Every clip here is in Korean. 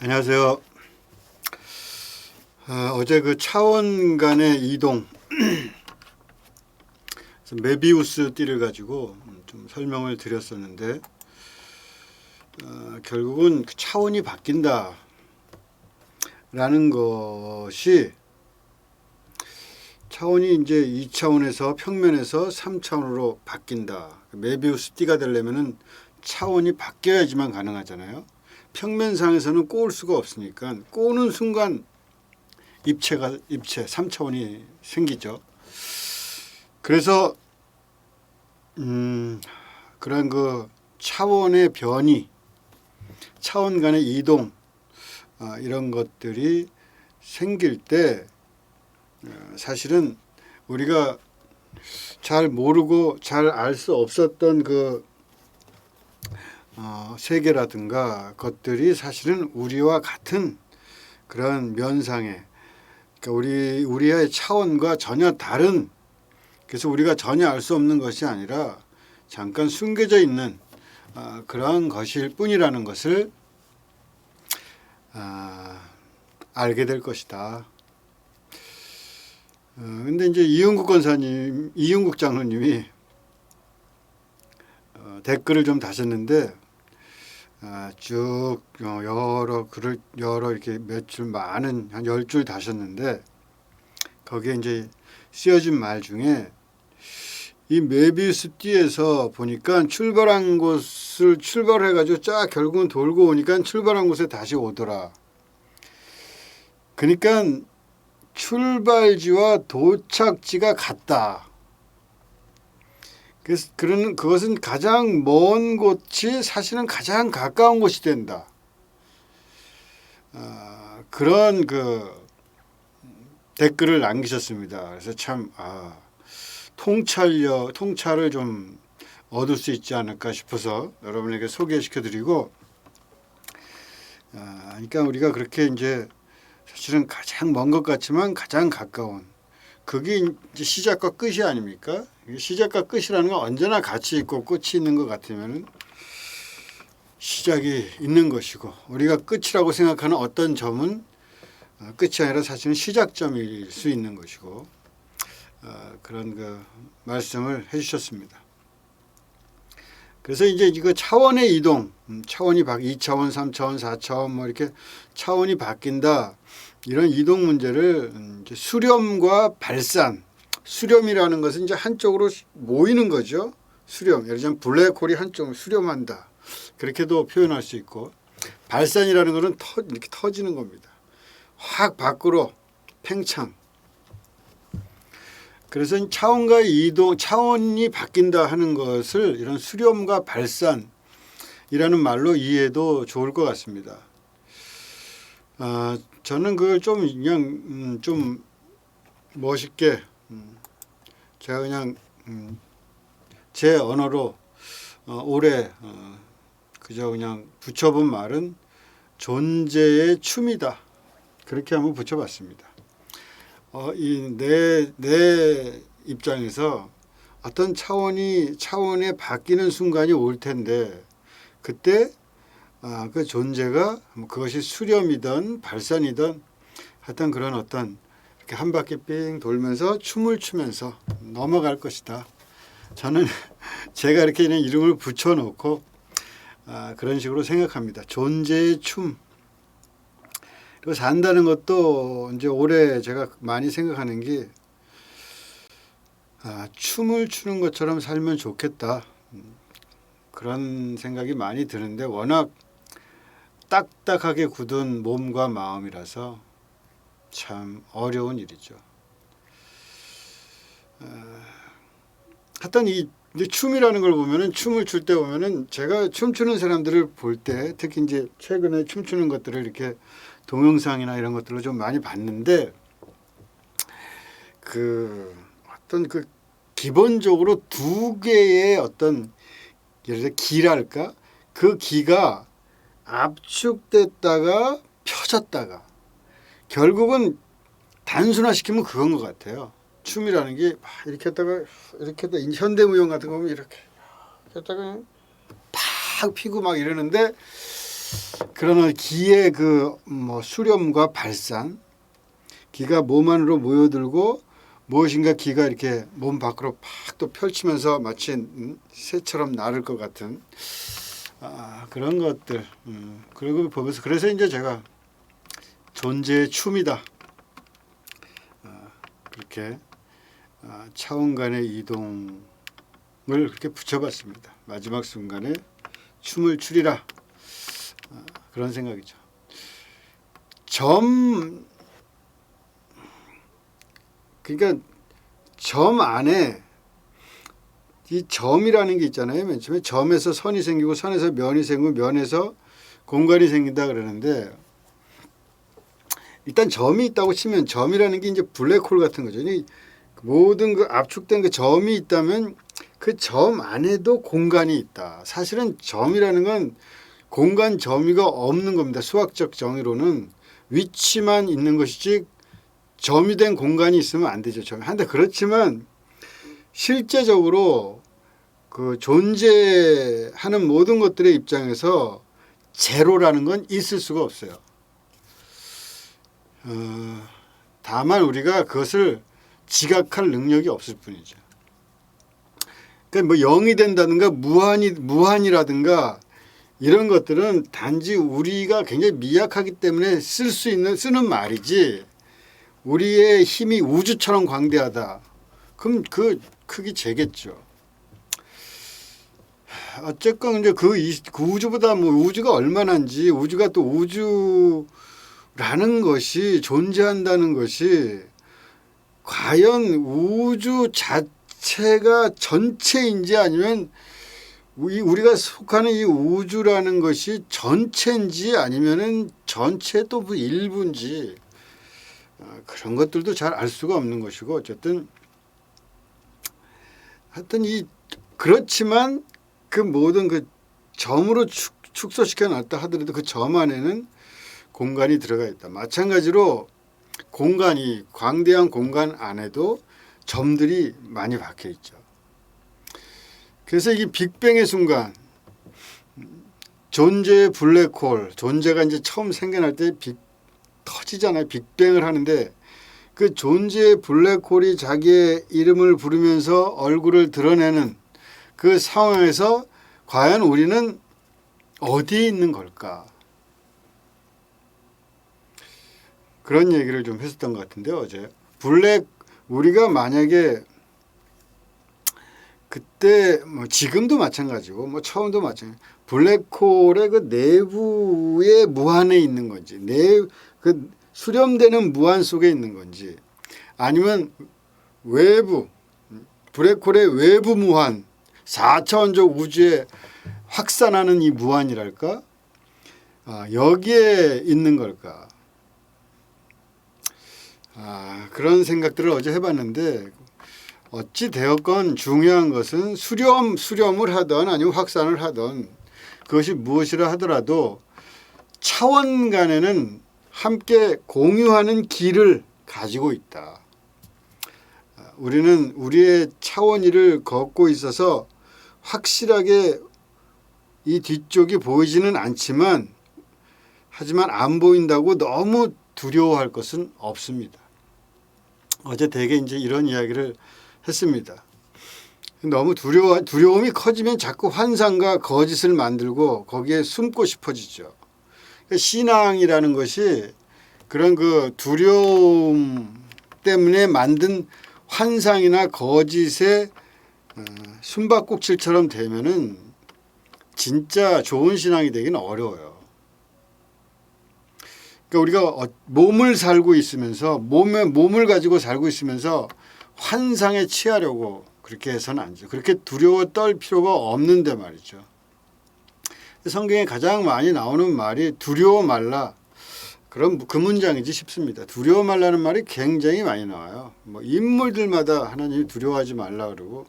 안녕하세요. 어제 그 차원 간의 이동 메비우스 띠를 가지고 좀 설명을 드렸었는데 결국은 그 차원이 바뀐다 라는 것이 차원이 이제 2차원에서 평면에서 3차원으로 바뀐다. 메비우스 띠가 되려면은 차원이 바뀌어야지만 가능하잖아요. 평면상에서는 꼬을 수가 없으니까 꼬는 순간 입체 3차원이 생기죠. 그래서 그런 그 차원의 변이, 차원 간의 이동 이런 것들이 생길 때 사실은 우리가 잘 모르고 잘 알 수 없었던 그 세계라든가 것들이 사실은 우리와 같은 그런 면상에, 그러니까 우리의 차원과 전혀 다른, 그래서 우리가 전혀 알 수 없는 것이 아니라 잠깐 숨겨져 있는 그런 것일 뿐이라는 것을 알게 될 것이다. 근데 이제 이윤국 장로님이 댓글을 좀 다셨는데 쭉 여러 글을 이렇게 몇 줄 많은 한 10줄 다셨는데 거기에 이제 쓰여진 말 중에 이 메비우스 띠에서 보니까 출발한 곳을 출발해 가지고 쫙 결국은 돌고 오니까 출발한 곳에 다시 오더라. 그러니까 출발지와 도착지가 같다. 그래서 그것은 가장 먼 곳이 사실은 가장 가까운 곳이 된다. 그런 그 댓글을 남기셨습니다. 그래서 참 통찰을 좀 얻을 수 있지 않을까 싶어서 여러분에게 소개시켜드리고, 그러니까 우리가 그렇게 이제 사실은 가장 먼 것 같지만 가장 가까운, 그게 이제 시작과 끝이 아닙니까? 시작과 끝이라는 건 언제나 같이 있고 끝이 있는 것 같으면 시작이 있는 것이고, 우리가 끝이라고 생각하는 어떤 점은 끝이 아니라 사실은 시작점일 수 있는 것이고, 그런 그 말씀을 해주셨습니다. 그래서 이제 이거 차원의 이동, 차원이 2차원, 3차원, 4차원 뭐 이렇게 차원이 바뀐다. 이런 이동 문제를 이제 수렴과 발산, 수렴이라는 것은 이제 한쪽으로 모이는 거죠. 수렴, 예를 들면 블랙홀이 한쪽으로 수렴한다. 그렇게도 표현할 수 있고, 발산이라는 것은 이렇게 터지는 겁니다. 확 밖으로 팽창. 그래서 차원과의 이동, 차원이 바뀐다 하는 것을 이런 수렴과 발산이라는 말로 이해해도 좋을 것 같습니다. 저는 그걸 좀 그냥 좀 멋있게 제가 그냥 제 언어로 올해 그저 그냥 붙여본 말은 존재의 춤이다. 그렇게 한번 붙여봤습니다. 내 입장에서 어떤 차원에 바뀌는 순간이 올 텐데, 그때 그 존재가 그것이 수렴이든 발산이든 하여튼 그런 어떤 이렇게 한 바퀴 삥 돌면서 춤을 추면서 넘어갈 것이다. 저는 제가 이렇게 그냥 이름을 붙여놓고 그런 식으로 생각합니다. 존재의 춤. 그리고 산다는 것도 이제 올해 제가 많이 생각하는 게 춤을 추는 것처럼 살면 좋겠다. 그런 생각이 많이 드는데 워낙 딱딱하게 굳은 몸과 마음이라서 참 어려운 일이죠. 하여튼 이 춤이라는 걸 보면은, 춤을 출 때 보면은, 제가 춤추는 사람들을 볼 때, 특히 이제 최근에 춤추는 것들을 이렇게 동영상이나 이런 것들로 좀 많이 봤는데, 어떤 기본적으로 두 개의 어떤, 예를 들어 기랄까? 그 기가 압축됐다가 펴졌다가 결국은 단순화시키면 그건 것 같아요. 춤이라는 게 이렇게 했다가 현대무용 같은 거 보면 이렇게 했다가 팍 피고 막 이러는데, 그러나 기의 그 뭐 수렴과 발산, 기가 몸 안으로 모여들고 무엇인가 기가 이렇게 몸 밖으로 팍 또 펼치면서 마치 새처럼 날을 것 같은 그런 것들. 그리고 보면서 그래서 이제 제가 존재의 춤이다. 그렇게 차원 간의 이동을 그렇게 붙여봤습니다. 마지막 순간에 춤을 추리라. 그런 생각이죠. 그러니까 점 안에 이 점이라는 게 있잖아요. 맨 처음에 점에서 선이 생기고 선에서 면이 생기고 면에서 공간이 생긴다 그러는데 일단 점이 있다고 치면 점이라는 게 이제 블랙홀 같은 거죠. 모든 그 압축된 그 점이 있다면 그 점 안에도 공간이 있다. 사실은 점이라는 건 공간 점유가 없는 겁니다. 수학적 정의로는 위치만 있는 것이지 점이 된 공간이 있으면 안 되죠. 한데 그렇지만 실제적으로 그 존재하는 모든 것들의 입장에서 제로라는 건 있을 수가 없어요. 다만 우리가 그것을 지각할 능력이 없을 뿐이죠. 그러니까 뭐 0이 된다든가 무한이라든가 이런 것들은 단지 우리가 굉장히 미약하기 때문에 쓰는 말이지 우리의 힘이 우주처럼 광대하다. 그럼 그 크기 재겠죠. 어쨌건 이제 그 우주보다 뭐 우주가 얼마나인지 우주가 또 우주라는 것이 존재한다는 것이 과연 우주 자체가 전체인지 아니면 우리가 속하는 이 우주라는 것이 전체인지 아니면은 전체 또 뭐 일부인지 그런 것들도 잘 알 수가 없는 것이고 어쨌든 하여튼 그렇지만 그 모든 그 점으로 축소시켜 놨다 하더라도 그 점 안에는 공간이 들어가 있다. 마찬가지로 광대한 공간 안에도 점들이 많이 박혀 있죠. 그래서 이게 빅뱅의 순간 존재의 블랙홀, 존재가 이제 처음 생겨날 때 터지잖아요. 빅뱅을 하는데 그 존재의 블랙홀이 자기의 이름을 부르면서 얼굴을 드러내는 그 상황에서 과연 우리는 어디에 있는 걸까? 그런 얘기를 좀 했었던 것 같은데요. 어제 우리가 만약에 그때 뭐 지금도 마찬가지고 뭐 처음도 마찬가지. 블랙홀의 그 내부의 무한에 있는 건지, 그 수렴되는 무한 속에 있는 건지, 아니면 외부 블랙홀의 외부 무한, 4차원적 우주에 확산하는 이 무한이랄까? 여기에 있는 걸까? 그런 생각들을 어제 해봤는데. 어찌 되었건 중요한 것은 수렴을 하든 아니면 확산을 하든 그것이 무엇이라 하더라도 차원 간에는 함께 공유하는 길을 가지고 있다. 우리는 우리의 차원이를 걷고 있어서 확실하게 이 뒤쪽이 보이지는 않지만 하지만 안 보인다고 너무 두려워할 것은 없습니다. 어제 되게 이제 이런 이야기를 했습니다. 너무 두려움이 커지면 자꾸 환상과 거짓을 만들고 거기에 숨고 싶어지죠. 신앙이라는 것이 그런 그 두려움 때문에 만든 환상이나 거짓의 숨바꼭질처럼 되면은 진짜 좋은 신앙이 되기는 어려워요. 그러니까 우리가 몸을 살고 있으면서 몸을 가지고 살고 있으면서 환상에 취하려고 그렇게 해서는 안 되죠. 그렇게 두려워 떨 필요가 없는데 말이죠. 성경에 가장 많이 나오는 말이 두려워 말라. 그럼 그 문장이지 싶습니다. 두려워 말라는 말이 굉장히 많이 나와요. 뭐 인물들마다 하나님이 두려워하지 말라 그러고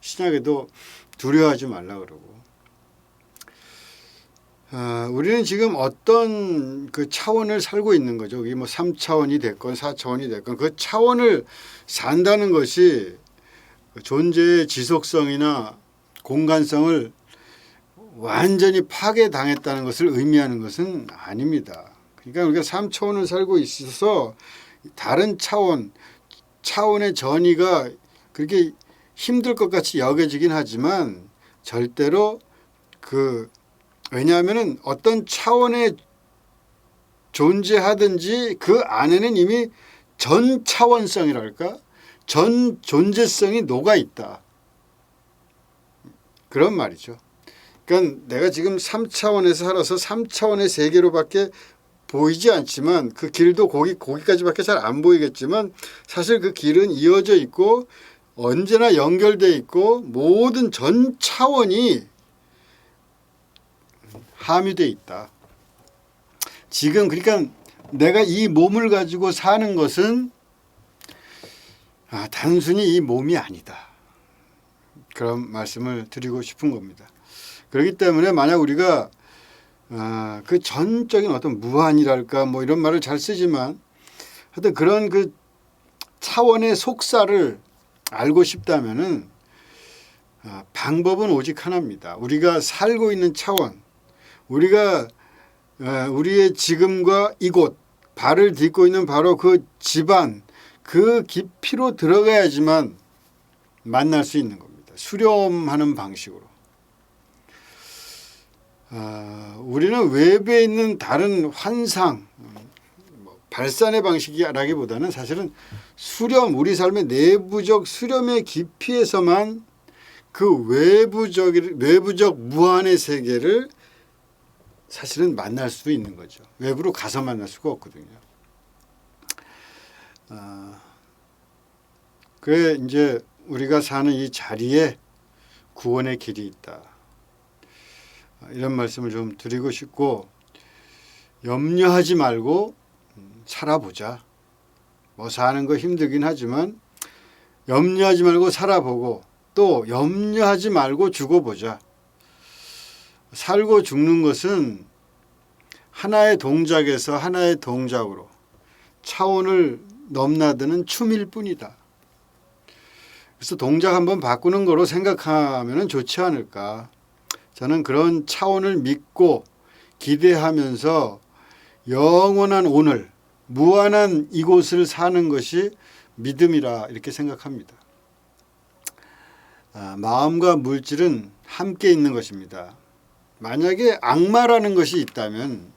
신약에도 두려워하지 말라 그러고. 우리는 지금 어떤 그 차원을 살고 있는 거죠. 이게 뭐 3차원이 됐건 4차원이 됐건 그 차원을 산다는 것이 존재의 지속성이나 공간성을 완전히 파괴당했다는 것을 의미하는 것은 아닙니다. 그러니까 우리가 3차원을 살고 있어서 다른 차원의 전이가 그렇게 힘들 것 같이 여겨지긴 하지만 절대로 왜냐하면은 어떤 차원에 존재하든지 그 안에는 이미 전 차원성이랄까? 전 존재성이 녹아 있다. 그런 말이죠. 그러니까 내가 지금 3차원에서 살아서 3차원의 세계로밖에 보이지 않지만 그 길도 거기까지밖에 잘 안 보이겠지만 사실 그 길은 이어져 있고 언제나 연결되어 있고 모든 전 차원이 함유되어 있다. 지금 그러니까 내가 이 몸을 가지고 사는 것은 단순히 이 몸이 아니다. 그런 말씀을 드리고 싶은 겁니다. 그렇기 때문에 만약 우리가 그 전적인 어떤 무한이랄까 뭐 이런 말을 잘 쓰지만 하여튼 그런 그 차원의 속사를 알고 싶다면은 방법은 오직 하나입니다. 우리가 살고 있는 차원, 우리의 지금과 이곳, 발을 딛고 있는 바로 그 집안, 그 깊이로 들어가야지만 만날 수 있는 겁니다. 수렴하는 방식으로. 우리는 외부에 있는 다른 환상, 발산의 방식이라기보다는 사실은 수렴, 우리 삶의 내부적 수렴의 깊이에서만 그 외부적 무한의 세계를 사실은 만날 수 있는 거죠. 외부로 가서 만날 수가 없거든요. 그래 이제 우리가 사는 이 자리에 구원의 길이 있다. 이런 말씀을 좀 드리고 싶고 염려하지 말고 살아보자. 뭐 사는 거 힘들긴 하지만 염려하지 말고 살아보고 또 염려하지 말고 죽어보자. 살고 죽는 것은 하나의 동작에서 하나의 동작으로 차원을 넘나드는 춤일 뿐이다. 그래서 동작 한번 바꾸는 거로 생각하면 좋지 않을까. 저는 그런 차원을 믿고 기대하면서 영원한 오늘, 무한한 이곳을 사는 것이 믿음이라 이렇게 생각합니다. 마음과 물질은 함께 있는 것입니다. 만약에 악마라는 것이 있다면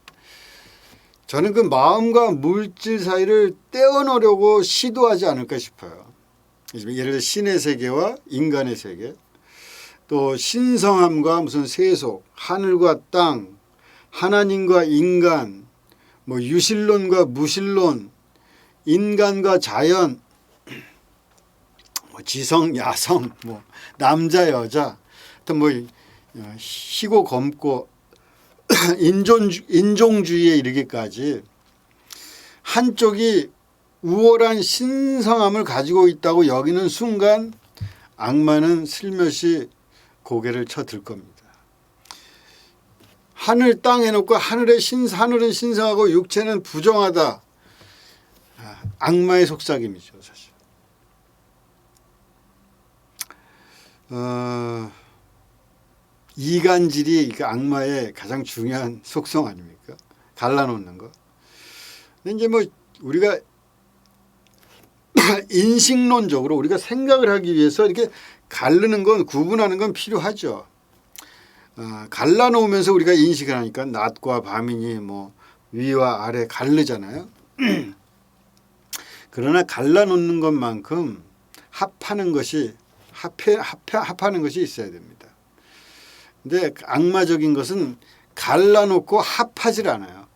저는 그 마음과 물질 사이를 떼어놓으려고 시도하지 않을까 싶어요. 예를 들어 신의 세계와 인간의 세계, 또 신성함과 무슨 세속, 하늘과 땅, 하나님과 인간, 뭐 유실론과 무실론, 인간과 자연, 뭐 지성, 야성, 뭐 남자, 여자, 또 뭐 희고 검고 인종주의에 이르기까지 한쪽이 우월한 신성함을 가지고 있다고 여기는 순간 악마는 슬며시 고개를 쳐들 겁니다. 하늘 땅 해놓고 하늘은 신성하고 육체는 부정하다. 악마의 속삭임이죠, 사실. 이간질이 악마의 가장 중요한 속성 아닙니까? 갈라놓는 거. 근데 이제 뭐 우리가 인식론적으로 우리가 생각을 하기 위해서 이렇게 가르는 건 구분하는 건 필요하죠. 갈라놓으면서 우리가 인식을 하니까 낮과 밤이니 뭐 위와 아래 가르잖아요. 그러나 갈라놓는 것만큼 합하는 것이 있어야 됩니다. 근데 악마적인 것은 갈라놓고 합하질 않아요.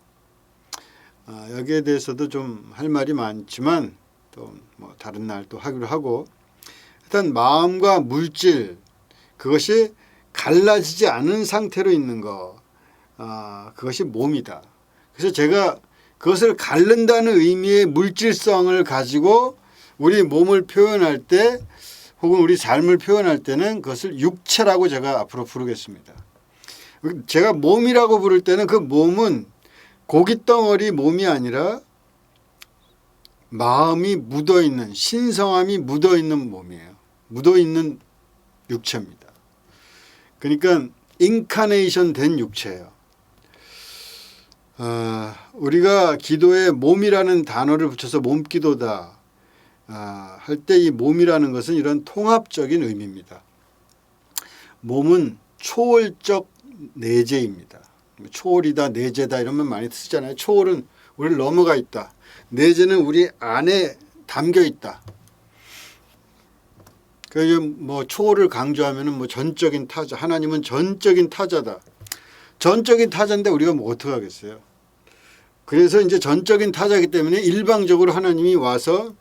여기에 대해서도 좀 할 말이 많지만 또 뭐 다른 날 또 하기로 하고, 일단 마음과 물질 그것이 갈라지지 않은 상태로 있는 거, 그것이 몸이다. 그래서 제가 그것을 갈른다는 의미의 물질성을 가지고 우리 몸을 표현할 때 혹은 우리 삶을 표현할 때는 그것을 육체라고 제가 앞으로 부르겠습니다. 제가 몸이라고 부를 때는 그 몸은 고깃덩어리 몸이 아니라 마음이 묻어있는, 신성함이 묻어있는 몸이에요. 묻어있는 육체입니다. 그러니까 인카네이션 된 육체예요. 우리가 기도에 몸이라는 단어를 붙여서 몸기도다 할 때 이 몸이라는 것은 이런 통합적인 의미입니다. 몸은 초월적 내재입니다. 초월이다, 내재다 이런 말 많이 쓰잖아요. 초월은 우리를 넘어가 있다. 내재는 우리 안에 담겨 있다. 그래서 뭐 초월을 강조하면은 뭐 전적인 타자, 하나님은 전적인 타자다. 전적인 타자인데 우리가 뭐 어떻게 하겠어요? 그래서 이제 전적인 타자이기 때문에 일방적으로 하나님이 와서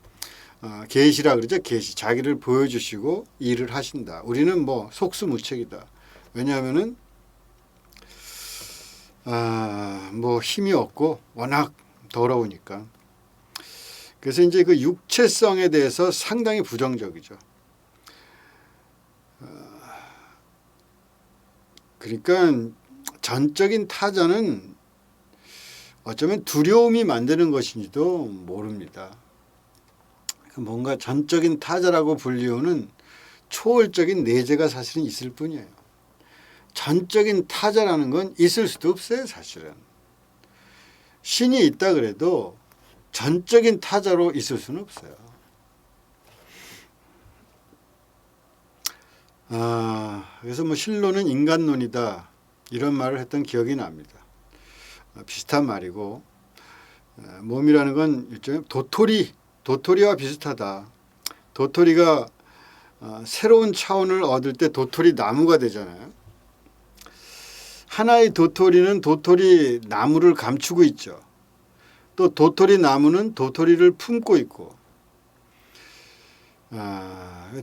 계시라 그러죠. 계시, 자기를 보여주시고 일을 하신다. 우리는 뭐 속수무책이다. 왜냐하면은 뭐 힘이 없고 워낙 더러우니까. 그래서 이제 그 육체성에 대해서 상당히 부정적이죠. 그러니까 전적인 타자는 어쩌면 두려움이 만드는 것인지도 모릅니다. 뭔가 전적인 타자라고 불리우는 초월적인 내재가 사실은 있을 뿐이에요. 전적인 타자라는 건 있을 수도 없어요. 사실은. 신이 있다 그래도 전적인 타자로 있을 수는 없어요. 그래서 뭐 신론은 인간론이다 이런 말을 했던 기억이 납니다. 비슷한 말이고 몸이라는 건 일종의 도토리와 비슷하다. 도토리가 새로운 차원을 얻을 때 도토리 나무가 되잖아요. 하나의 도토리는 도토리 나무를 감추고 있죠. 또 도토리 나무는 도토리를 품고 있고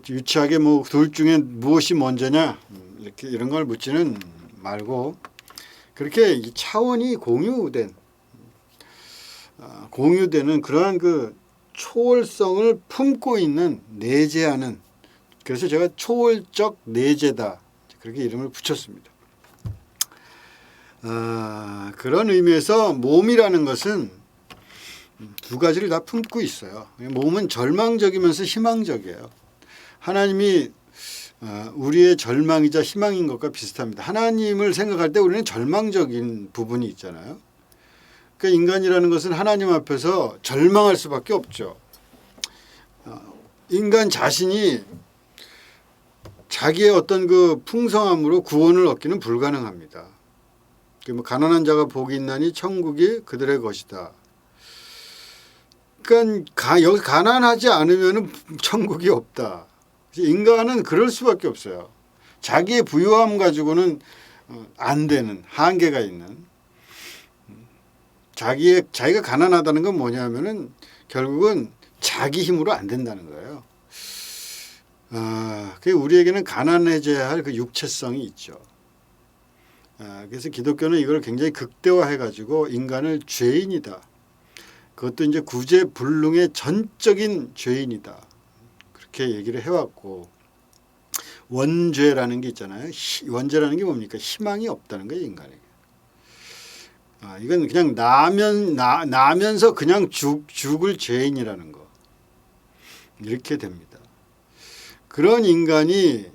유치하게 뭐 둘 중에 무엇이 먼저냐 이렇게 이런 걸 묻지는 말고 그렇게 이 차원이 공유되는 그러한 그 초월성을 품고 있는 내재하는 그래서 제가 초월적 내재다 그렇게 이름을 붙였습니다. 그런 의미에서 몸이라는 것은 두 가지를 다 품고 있어요. 몸은 절망적이면서 희망적이에요. 하나님이 우리의 절망이자 희망인 것과 비슷합니다. 하나님을 생각할 때 우리는 절망적인 부분이 있잖아요. 그러니까 인간이라는 것은 하나님 앞에서 절망할 수밖에 없죠. 인간 자신이 자기의 어떤 그 풍성함으로 구원을 얻기는 불가능합니다. 뭐 가난한 자가 복이 있나니 천국이 그들의 것이다. 그러니까 여기 가난하지 않으면 천국이 없다. 인간은 그럴 수밖에 없어요. 자기의 부유함 가지고는 안 되는 한계가 있는. 자기가 가난하다는 건 뭐냐면은 결국은 자기 힘으로 안 된다는 거예요. 우리에게는 가난해져야 할 그 육체성이 있죠. 그래서 기독교는 이걸 굉장히 극대화해 가지고 인간을 죄인이다. 그것도 이제 구제불능의 전적인 죄인이다. 그렇게 얘기를 해왔고 원죄라는 게 있잖아요. 원죄라는 게 뭡니까? 희망이 없다는 거예요. 인간에게. 이건 그냥 나면서 그냥 죽을 죄인이라는 거. 이렇게 됩니다. 그런 인간이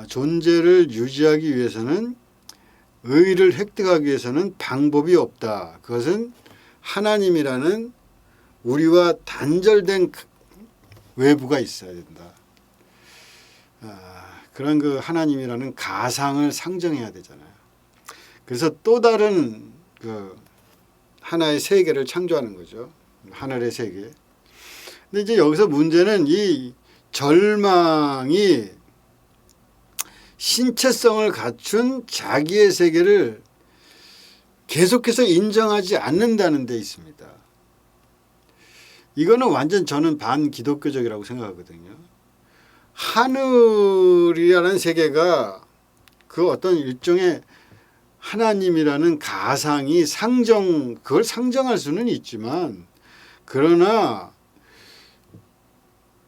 존재를 유지하기 위해서는 의를 획득하기 위해서는 방법이 없다. 그것은 하나님이라는 우리와 단절된 외부가 있어야 된다. 그런 그 하나님이라는 가상을 상정해야 되잖아요. 그래서 또 다른 그 하나의 세계를 창조하는 거죠. 하늘의 세계. 근데 이제 여기서 문제는 이 절망이 신체성을 갖춘 자기의 세계를 계속해서 인정하지 않는다는 데 있습니다. 이거는 완전 저는 반기독교적이라고 생각하거든요. 하늘이라는 세계가 그 어떤 일종의 하나님이라는 가상이 그걸 상정할 수는 있지만 그러나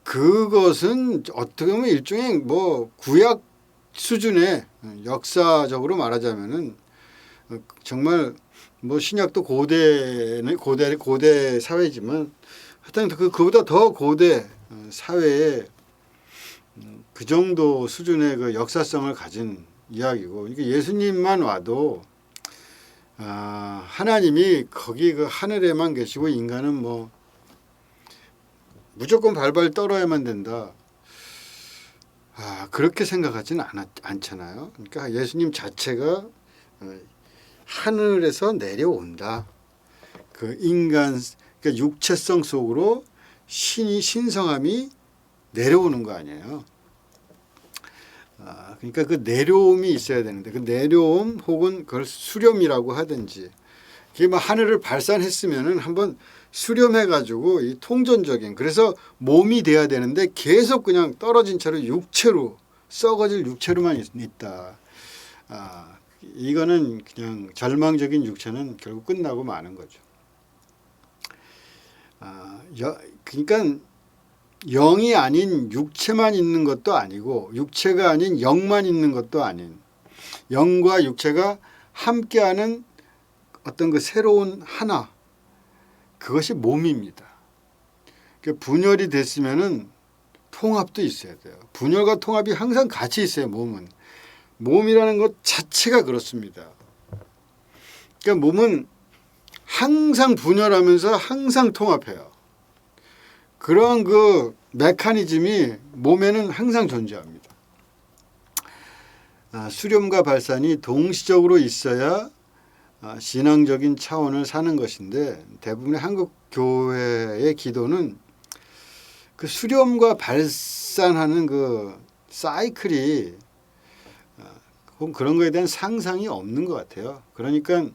그것은 어떻게 보면 일종의 뭐 구약 수준의 역사적으로 말하자면은 정말 뭐 신약도 고대 사회지만 하여튼 그보다 더 고대 사회에 그 정도 수준의 그 역사성을 가진 이야기고, 이게 예수님만 와도 하나님이 거기 그 하늘에만 계시고 인간은 뭐 무조건 발발 떨어야만 된다. 그렇게 생각하지는 않잖아요. 그러니까 예수님 자체가 하늘에서 내려온다. 그 인간, 그러니까 육체성 속으로 신성함이 내려오는 거 아니에요. 그러니까 그 내려옴이 있어야 되는데, 그 내려옴 혹은 그걸 수렴이라고 하든지, 그게 뭐 하늘을 발산했으면은 한번 수렴해가지고 이 통전적인, 그래서 몸이 돼야 되는데 계속 그냥 떨어진 채로 육체로, 썩어질 육체로만 있다. 이거는 그냥 절망적인 육체는 결국 끝나고 마는 거죠. 그러니까 영이 아닌 육체만 있는 것도 아니고, 육체가 아닌 영만 있는 것도 아닌, 영과 육체가 함께하는 어떤 그 새로운 하나, 그것이 몸입니다. 분열이 됐으면은 통합도 있어야 돼요. 분열과 통합이 항상 같이 있어요. 몸이라는 것 자체가 그렇습니다. 그러니까 몸은 항상 분열하면서 항상 통합해요. 그런 그 메커니즘이 몸에는 항상 존재합니다. 수렴과 발산이 동시적으로 있어야 신앙적인 차원을 사는 것인데, 대부분의 한국 교회의 기도는 그 수렴과 발산하는 그 사이클이 혹은 그런 거에 대한 상상이 없는 것 같아요. 그러니까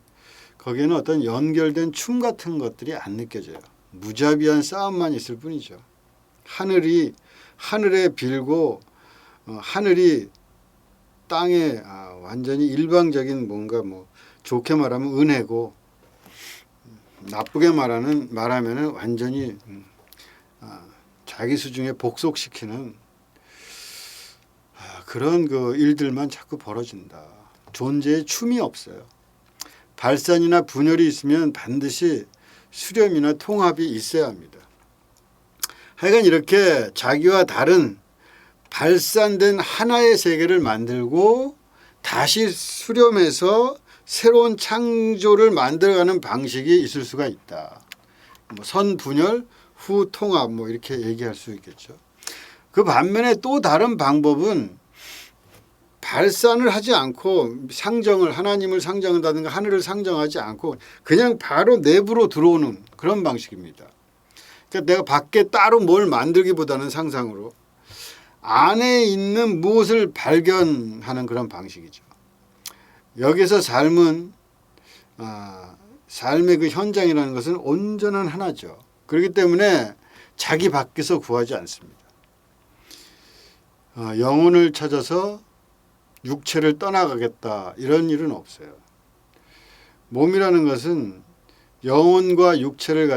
거기에는 어떤 연결된 춤 같은 것들이 안 느껴져요. 무자비한 싸움만 있을 뿐이죠. 하늘에 빌고 하늘이 땅에 완전히 일방적인 뭔가 뭐 좋게 말하면 은혜고, 나쁘게 말하면은 완전히 자기 수중에 복속시키는 그런 그 일들만 자꾸 벌어진다. 존재의 춤이 없어요. 발산이나 분열이 있으면 반드시 수렴이나 통합이 있어야 합니다. 하여간 이렇게 자기와 다른 발산된 하나의 세계를 만들고 다시 수렴해서 새로운 창조를 만들어가는 방식이 있을 수가 있다. 뭐 선분열, 후통합 뭐 이렇게 얘기할 수 있겠죠. 그 반면에 또 다른 방법은 발산을 하지 않고 하나님을 상정한다든가 하늘을 상정하지 않고 그냥 바로 내부로 들어오는 그런 방식입니다. 그러니까 내가 밖에 따로 뭘 만들기보다는 상상으로 안에 있는 무엇을 발견하는 그런 방식이죠. 여기서 삶의 그 현장이라는 것은 온전한 하나죠. 그렇기 때문에 자기 밖에서 구하지 않습니다. 영혼을 찾아서 육체를 떠나가겠다 이런 일은 없어요. 몸이라는 것은 영혼과 육체를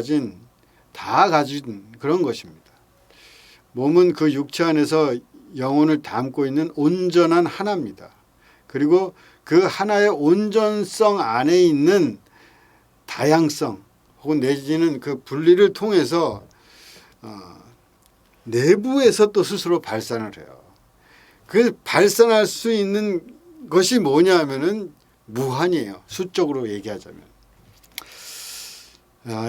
다 가진 그런 것입니다. 몸은 그 육체 안에서 영혼을 담고 있는 온전한 하나입니다. 그리고 그 하나의 온전성 안에 있는 다양성 혹은 내지는 그 분리를 통해서 내부에서 또 스스로 발산을 해요. 그 발산할 수 있는 것이 뭐냐 하면은 무한이에요. 수적으로 얘기하자면.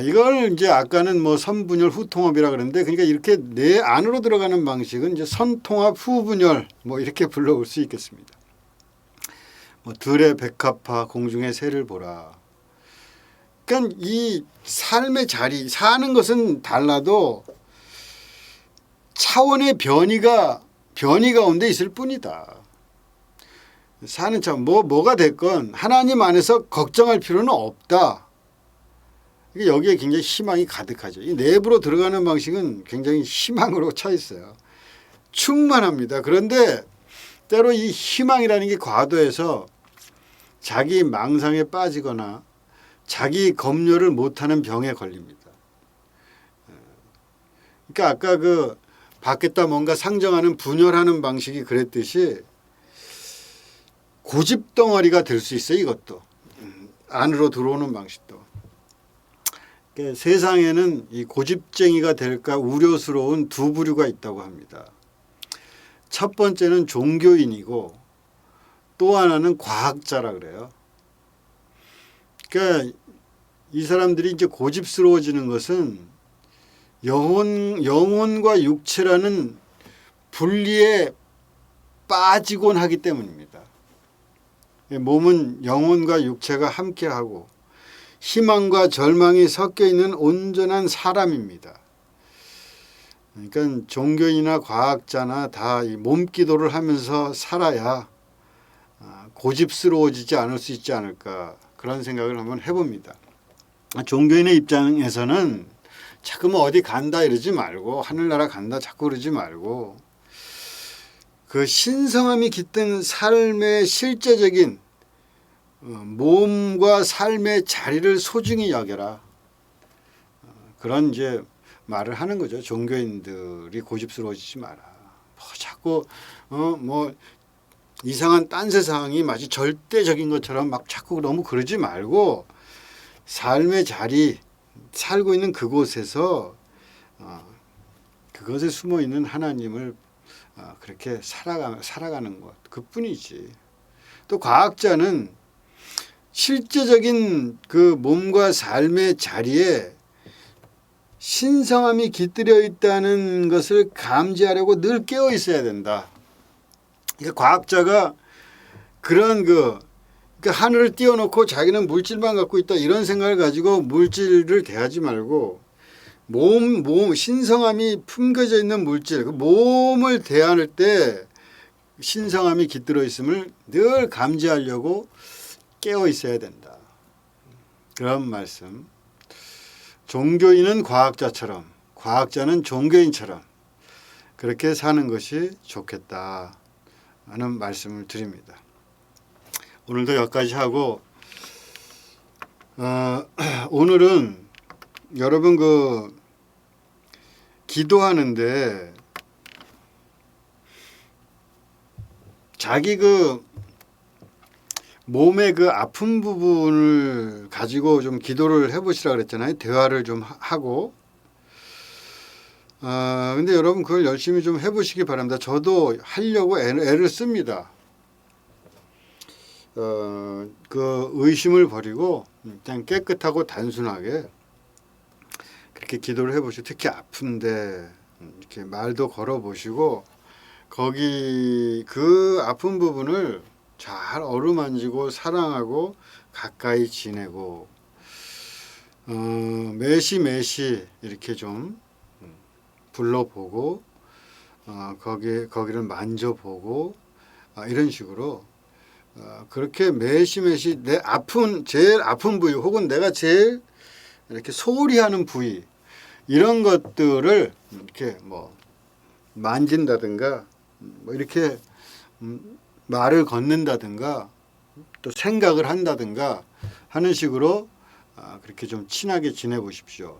이걸 이제 아까는 뭐 선분열 후통합이라 그러는데, 그러니까 이렇게 내 안으로 들어가는 방식은 이제 선통합 후분열 뭐 이렇게 불러올 수 있겠습니다. 뭐 들의 백합화 공중의 새를 보라. 그러니까 이 삶의 자리 사는 것은 달라도 차원의 변이 가운데 있을 뿐이다. 사는 참 뭐가 됐건 하나님 안에서 걱정할 필요는 없다. 여기에 굉장히 희망이 가득하죠. 이 내부로 들어가는 방식은 굉장히 희망으로 차 있어요. 충만합니다. 그런데 때로 이 희망이라는 게 과도해서 자기 망상에 빠지거나 자기 검열을 못하는 병에 걸립니다. 그러니까 아까 그 밖에다 뭔가 상정하는 분열하는 방식이 그랬듯이 고집 덩어리가 될 수 있어요. 이것도 안으로 들어오는 방식도. 그러니까 세상에는 이 고집쟁이가 될까 우려스러운 두 부류가 있다고 합니다. 첫 번째는 종교인이고 또 하나는 과학자라 그래요. 그러니까 이 사람들이 이제 고집스러워지는 것은 영혼과 육체라는 분리에 빠지곤 하기 때문입니다. 몸은 영혼과 육체가 함께하고 희망과 절망이 섞여 있는 온전한 사람입니다. 그러니까 종교인이나 과학자나 다 이 몸기도를 하면서 살아야 고집스러워지지 않을 수 있지 않을까, 그런 생각을 한번 해봅니다. 종교인의 입장에서는 자꾸 뭐 어디 간다 이러지 말고, 하늘나라 간다 자꾸 그러지 말고, 그 신성함이 깃든 삶의 실제적인 몸과 삶의 자리를 소중히 여겨라, 그런 이제 말을 하는 거죠. 종교인들이 고집스러워지지 마라. 뭐 자꾸 뭐 이상한 딴 세상이 마치 절대적인 것처럼 막 자꾸 너무 그러지 말고, 삶의 자리, 살고 있는 그곳에서 그것에 숨어 있는 하나님을 그렇게 살아가는 것, 그뿐이지. 또 과학자는 실제적인 그 몸과 삶의 자리에 신성함이 깃들여 있다는 것을 감지하려고 늘 깨어 있어야 된다. 그러니까 과학자가 그런 그 하늘을 띄워놓고 자기는 물질만 갖고 있다 이런 생각을 가지고 물질을 대하지 말고, 몸 신성함이 품겨져 있는 물질, 그 몸을 대할 때 신성함이 깃들어 있음을 늘 감지하려고 깨어 있어야 된다. 그런 말씀. 종교인은 과학자처럼, 과학자는 종교인처럼 그렇게 사는 것이 좋겠다 하는 말씀을 드립니다. 오늘도 여기까지 하고, 오늘은 여러분 그 기도하는데 자기 그 몸의 그 아픈 부분을 가지고 좀 기도를 해보시라 그랬잖아요. 대화를 좀 하고. 근데 여러분 그걸 열심히 좀 해보시기 바랍니다. 저도 하려고 애를 씁니다. 그 의심을 버리고 그냥 깨끗하고 단순하게 그렇게 기도를 해보시고, 특히 아픈데 이렇게 말도 걸어보시고, 거기 그 아픈 부분을 잘 어루만지고 사랑하고 가까이 지내고, 매시 이렇게 좀 불러보고, 거기를 만져보고, 이런 식으로 그렇게 매시 내 제일 아픈 부위, 혹은 내가 제일 이렇게 소홀히 하는 부위, 이런 것들을 이렇게 뭐 만진다든가, 뭐 이렇게 말을 건넨다든가, 또 생각을 한다든가 하는 식으로 그렇게 좀 친하게 지내보십시오.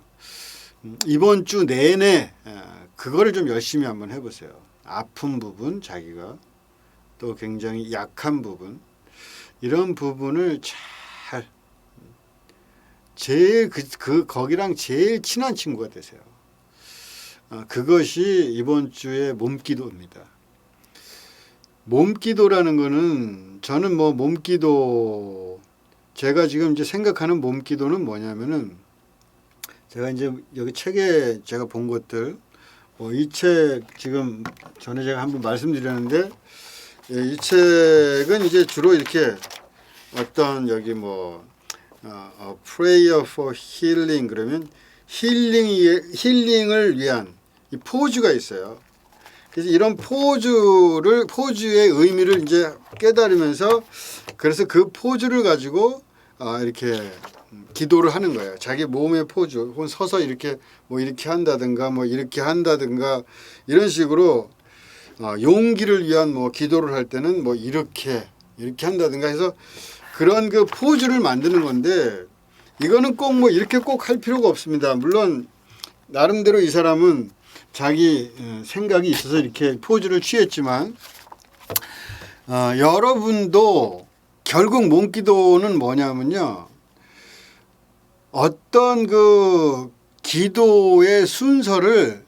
이번 주 내내 그거를 좀 열심히 한번 해보세요. 아픈 부분, 자기가 또 굉장히 약한 부분, 이런 부분을 잘 제일 거기랑 제일 친한 친구가 되세요. 그것이 이번 주의 몸기도입니다. 몸기도라는 거는, 저는 뭐 몸기도, 제가 지금 이제 생각하는 몸기도는 뭐냐면은, 제가 이제 여기 책에 제가 본 것들, 이 책 지금 전에 제가 한번 말씀드렸는데, 이 책은 이제 주로 이렇게 어떤 여기 뭐 prayer for healing, 그러면 힐링을 위한 이 포즈가 있어요. 그래서 이런 포즈의 의미를 이제 깨달으면서, 그래서 그 포즈를 가지고 이렇게 기도를 하는 거예요. 자기 몸의 포즈, 혹은 서서 이렇게 뭐 이렇게 한다든가, 뭐 이렇게 한다든가, 이런 식으로 용기를 위한 뭐 기도를 할 때는 뭐 이렇게 한다든가 해서 그런 그 포즈를 만드는 건데, 이거는 꼭 뭐 이렇게 꼭 할 필요가 없습니다. 물론 나름대로 이 사람은 자기 생각이 있어서 이렇게 포즈를 취했지만, 여러분도 결국 몸기도는 뭐냐면요, 어떤 그 기도의 순서를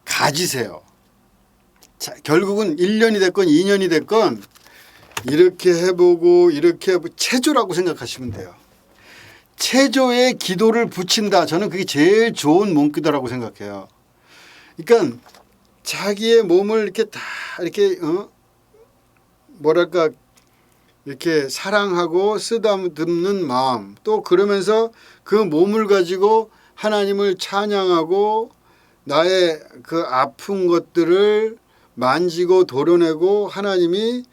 가지세요. 자, 결국은 1년이 됐건 2년이 됐건 이렇게 해보고 이렇게 체조라고 생각하시면 돼요. 체조에 기도를 붙인다. 저는 그게 제일 좋은 몸기도라고 생각해요. 그러니까 자기의 몸을 이렇게 다 이렇게 뭐랄까 이렇게 사랑하고 쓰다듬는 마음, 또 그러면서 그 몸을 가지고 하나님을 찬양하고 나의 그 아픈 것들을 만지고 도려내고 하나님이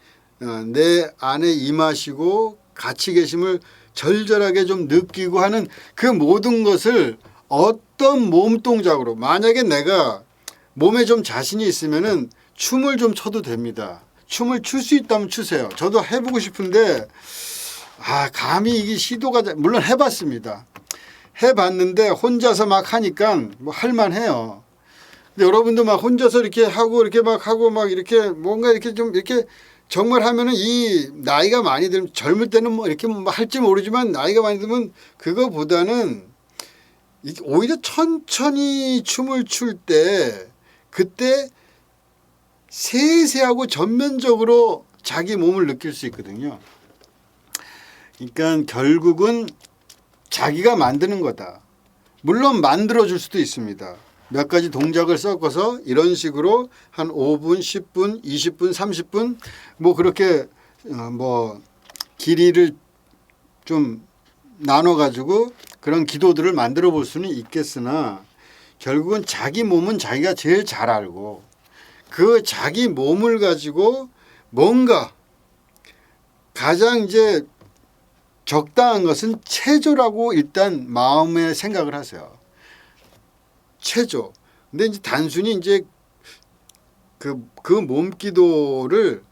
내 안에 임하시고 같이 계심을 절절하게 좀 느끼고 하는 그 모든 것을 어떤 몸 동작으로, 만약에 내가 몸에 좀 자신이 있으면은 춤을 좀 춰도 됩니다. 춤을 출 수 있다면 추세요. 저도 해보고 싶은데 감히 이게 시도가 물론 해봤습니다. 해봤는데 혼자서 막 하니까 뭐 할만해요. 근데 여러분도 막 혼자서 이렇게 하고 이렇게 막 하고 막 이렇게 뭔가 이렇게 좀 이렇게 정말 하면은 이 나이가 많이 들면, 젊을 때는 뭐 이렇게 뭐 할지 모르지만 나이가 많이 들면 그거보다는 오히려 천천히 춤을 출 때 그때 세세하고 전면적으로 자기 몸을 느낄 수 있거든요. 그러니까 결국은 자기가 만드는 거다. 물론 만들어줄 수도 있습니다. 몇 가지 동작을 섞어서 이런 식으로 한 5분, 10분, 20분, 30분 뭐 그렇게 뭐 길이를 좀 나눠 가지고 그런 기도들을 만들어 볼 수는 있겠으나 결국은 자기 몸은 자기가 제일 잘 알고 그 자기 몸을 가지고 뭔가 가장 이제 적당한 것은 체조라고 일단 마음에 생각을 하세요. 체조. 근데 이제 단순히 이제 그 몸기도를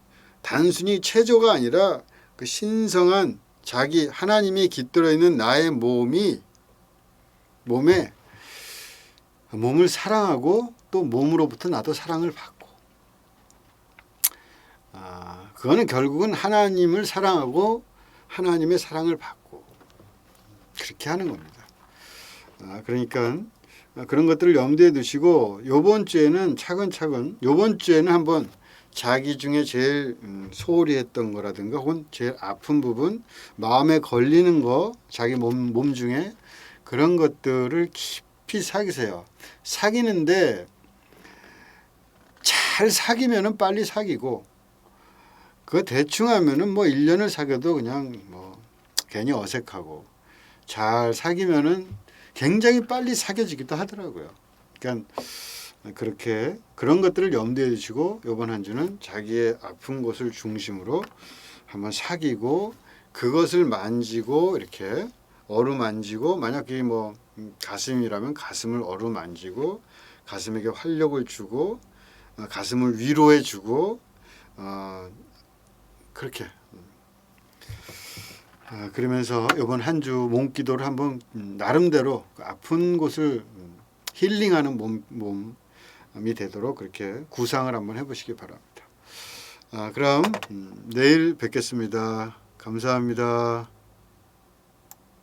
단순히 체조가 아니라 그 신성한 자기 하나님이 깃들어 있는 나의 몸에 몸을 사랑하고 또 몸으로부터 나도 사랑을 받고 그거는 결국은 하나님을 사랑하고 하나님의 사랑을 받고 그렇게 하는 겁니다. 그러니까 그런 것들을 염두에 두시고 요번 주에는 차근차근 요번 주에는 한번 자기 중에 제일 소홀히 했던 거라든가 혹은 제일 아픈 부분 마음에 걸리는 거 자기 몸 중에 그런 것들을 깊이 사귀세요. 사귀는데 잘 사귀면은 빨리 사귀고 그거 대충 하면은 뭐 1년을 사귀어도 그냥 뭐 괜히 어색하고 잘 사귀면은 굉장히 빨리 사귀어지기도 하더라고요. 그러니까 그렇게 그런 것들을 염두에 두시고 이번 한 주는 자기의 아픈 곳을 중심으로 한번 사귀고 그것을 만지고 이렇게 어루만지고 만약에 뭐 가슴이라면 가슴을 어루만지고 가슴에게 활력을 주고 가슴을 위로해 주고 그렇게 그러면서 이번 한 주 몸기도를 한번 나름대로 아픈 곳을 힐링하는 몸이 되도록 그렇게 구상을 한번 해보시기 바랍니다. 그럼 내일 뵙겠습니다. 감사합니다.